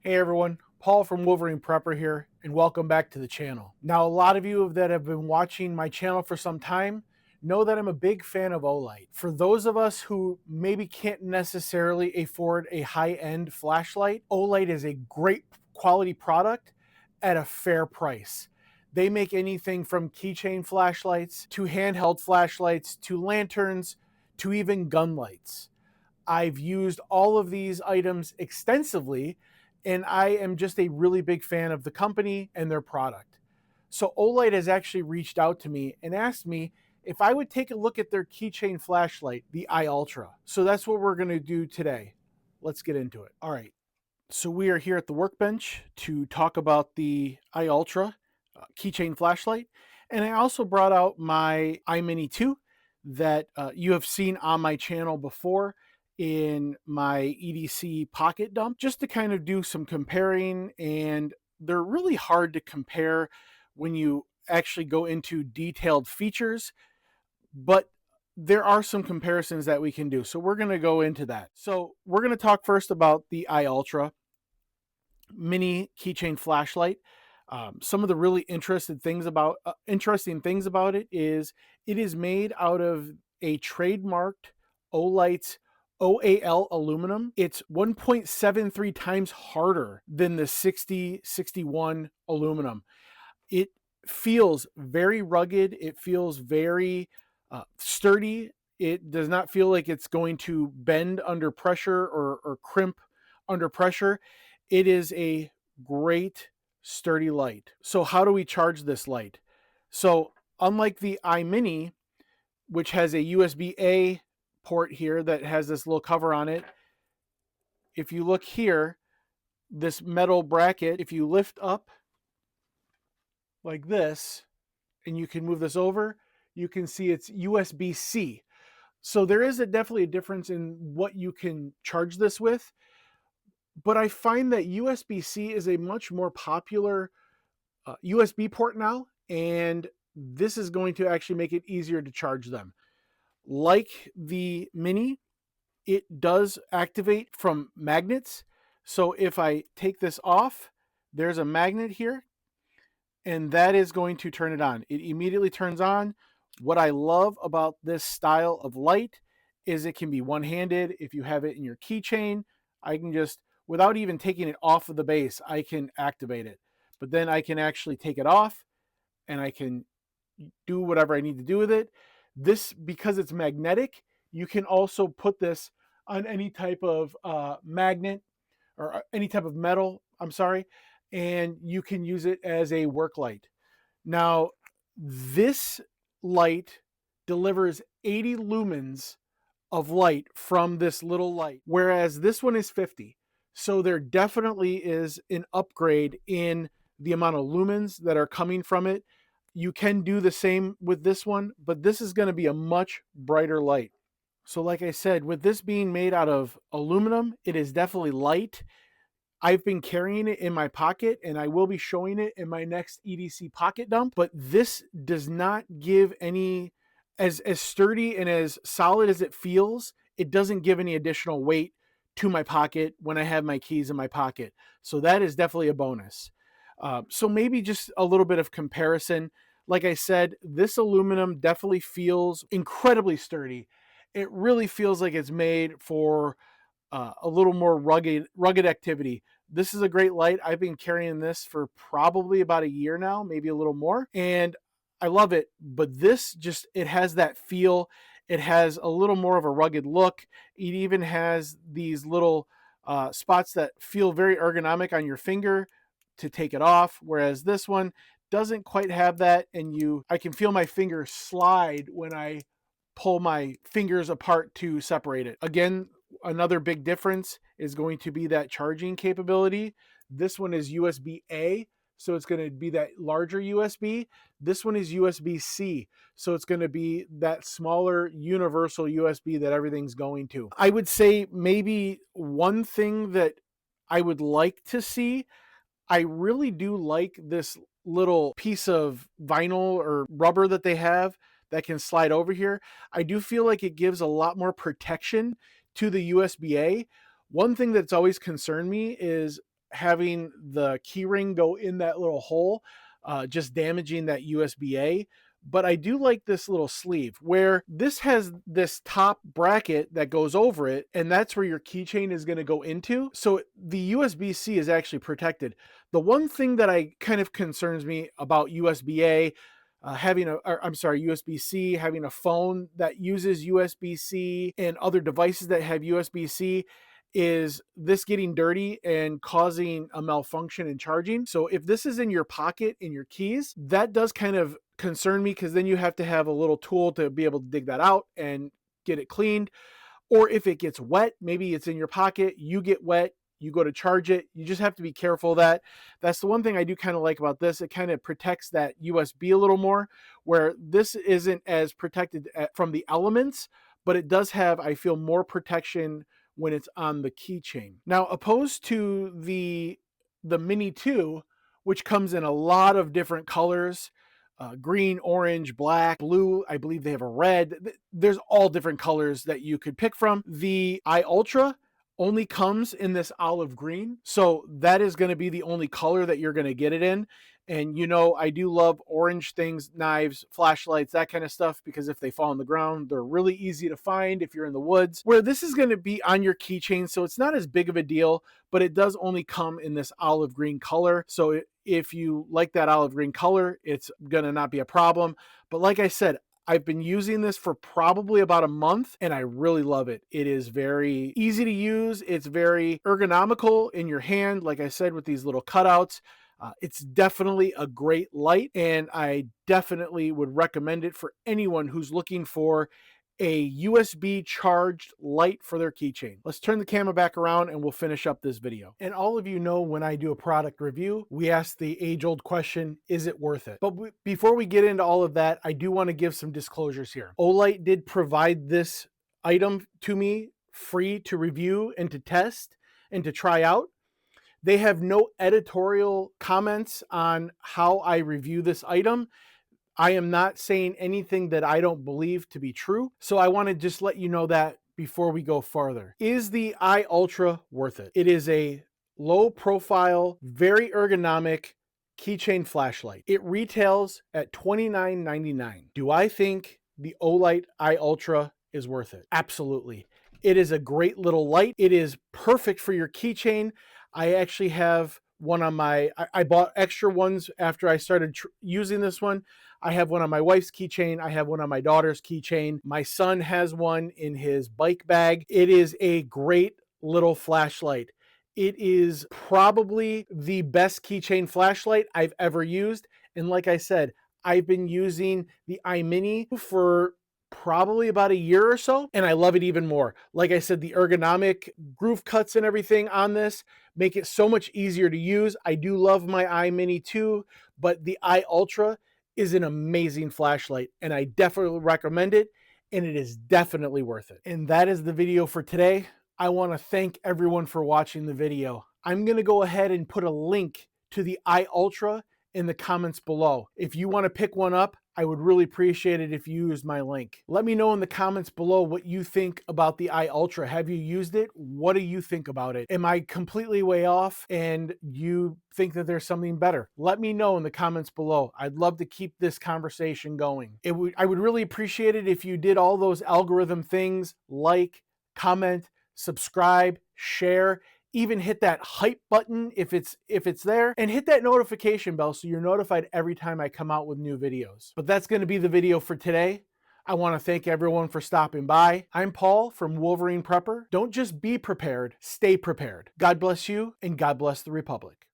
Hey everyone, Paul from Wolverine Prepper here, and welcome back to the channel. Now, a lot of you that have been watching my channel for some time know that I'm a big fan of Olight. For those of us who maybe can't necessarily afford a high-end flashlight, Olight is a great quality product at a fair price. They make anything from keychain flashlights to handheld flashlights to lanterns to even gun lights. I've used all of these items extensively, and I am just a really big fan of the company and their product. So Olight has actually reached out to me and asked me if I would take a look at their keychain flashlight, the iUltra. So that's what we're going to do today. Let's get into it. All right. So we are here at the workbench to talk about the iUltra keychain flashlight. And I also brought out my iMini 2 that you have seen on my channel before in my EDC pocket dump, just to kind of do some comparing. And they're really hard to compare when you actually go into detailed features, but there are some comparisons that we can do. So we're going to go into that. So we're going to talk first about the iUltra mini keychain flashlight. Some of the really interesting things about it is made out of a trademarked Olight's OAL aluminum. It's 1.73 times harder than the 6061 aluminum. It feels very rugged. It feels very sturdy. It does not feel like it's going to bend under pressure or crimp under pressure. It is a great sturdy light. So how do we charge this light? So unlike the iMini, which has a USB-A port here that has this little cover on it, if you look here, this metal bracket, if you lift up like this, and you can move this over, you can see it's USB-C. So there is definitely a difference in what you can charge this with. But I find that USB-C is a much more popular USB port now, and this is going to actually make it easier to charge them. Like the Mini, it does activate from magnets. So if I take this off, there's a magnet here, and that is going to turn it on. It immediately turns on. What I love about this style of light is it can be one-handed. If you have it in your keychain, I can just, without even taking it off of the base, I can activate it. But then I can actually take it off and I can do whatever I need to do with it. This, because it's magnetic, you can also put this on any type of magnet or any type of metal, I'm sorry, and you can use it as a work light. Now, this light delivers 80 lumens of light from this little light, whereas this one is 50. So there definitely is an upgrade in the amount of lumens that are coming from it. You can do the same with this one, but this is going to be a much brighter light. So like I said, with this being made out of aluminum, it is definitely light. I've been carrying it in my pocket, and I will be showing it in my next EDC pocket dump, but this does not give any, as sturdy and as solid as it feels, it doesn't give any additional weight to my pocket when I have my keys in my pocket. So that is definitely a bonus. So maybe just a little bit of comparison. Like I said, this aluminum definitely feels incredibly sturdy. It really feels like it's made for a little more rugged activity. This is a great light. I've been carrying this for probably about a year now, maybe a little more, and I love it. But this just, it has that feel. It has a little more of a rugged look. It even has these little spots that feel very ergonomic on your finger to take it off, whereas this one doesn't quite have that, and I can feel my finger slide when I pull my fingers apart to separate it. Again, another big difference is going to be that charging capability. This one is USB-A, so it's going to be that larger USB. This one is USB-C, so it's going to be that smaller universal USB that everything's going to. I would say maybe one thing that I would like to see, I really do like this little piece of vinyl or rubber that they have that can slide over here. I do feel like it gives a lot more protection to the USB-A. One thing that's always concerned me is having the key ring go in that little hole, just damaging that USB-A. But I do like this little sleeve where this has this top bracket that goes over it, and that's where your keychain is going to go into. So the USB-C is actually protected. The one thing that I kind of concerns me about USB-A, USB-C, having a phone that uses USB-C and other devices that have USB-C, is this getting dirty and causing a malfunction in charging. So if this is in your pocket in your keys, that does kind of concern me, because then you have to have a little tool to be able to dig that out and get it cleaned. Or if it gets wet, maybe it's in your pocket, you get wet, you go to charge it. You just have to be careful of that. That's the one thing I do kind of like about this. It kind of protects that USB a little more, where this isn't as protected from the elements, but it does have, I feel, more protection when it's on the keychain. Now, opposed to the Mini 2, which comes in a lot of different colors, green, orange, black, blue. I believe they have a red. There's all different colors that you could pick from. The iUltra only comes in this olive green. So that is going to be the only color that you're going to get it in. And you know, I do love orange things, knives, flashlights, that kind of stuff, because if they fall on the ground, they're really easy to find if you're in the woods. Where this is going to be on your keychain, so it's not as big of a deal, but it does only come in this olive green color. So if you like that olive green color, it's going to not be a problem. But like I said, I've been using this for probably about a month, and I really love it. It is very easy to use. It's very ergonomical in your hand, like I said, with these little cutouts. It's definitely a great light, and I definitely would recommend it for anyone who's looking for a USB charged light for their keychain. Let's turn the camera back around and we'll finish up this video. And all of you know, when I do a product review, we ask the age-old question, is it worth it? But before we get into all of that, I do want to give some disclosures here. Olight did provide this item to me free to review and to test and to try out. They have no editorial comments on how I review this item. I am not saying anything that I don't believe to be true. So I want to just let you know that before we go farther. Is the iUltra worth it? It is a low profile, very ergonomic keychain flashlight. It retails at $29.99. Do I think the Olight iUltra is worth it? Absolutely. It is a great little light. It is perfect for your keychain. I actually have one on I bought extra ones after I started using this one. I have one on my wife's keychain. I have one on my daughter's keychain. My son has one in his bike bag. It is a great little flashlight. It is probably the best keychain flashlight I've ever used. And like I said, I've been using the iMini for probably about a year or so, and I love it even more. Like I said, the ergonomic groove cuts and everything on this make it so much easier to use. I do love my iMini too, but the iUltra is an amazing flashlight, and I definitely recommend it, and it is definitely worth it. And that is the video for today. I want to thank everyone for watching the video. I'm going to go ahead and put a link to the iUltra in the comments below. If you want to pick one up, I would really appreciate it if you use my link. Let me know in the comments below what you think about the iUltra. Have you used it? What do you think about it? Am I completely way off and you think that there's something better? Let me know in the comments below. I'd love to keep this conversation going. I would really appreciate it if you did all those algorithm things, like, comment, subscribe, share, even hit that hype button if it's there, and hit that notification bell so you're notified every time I come out with new videos. But that's going to be the video for today. I want to thank everyone for stopping by. I'm Paul from Wolverine Prepper. Don't just be prepared, stay prepared. God bless you, and God bless the Republic.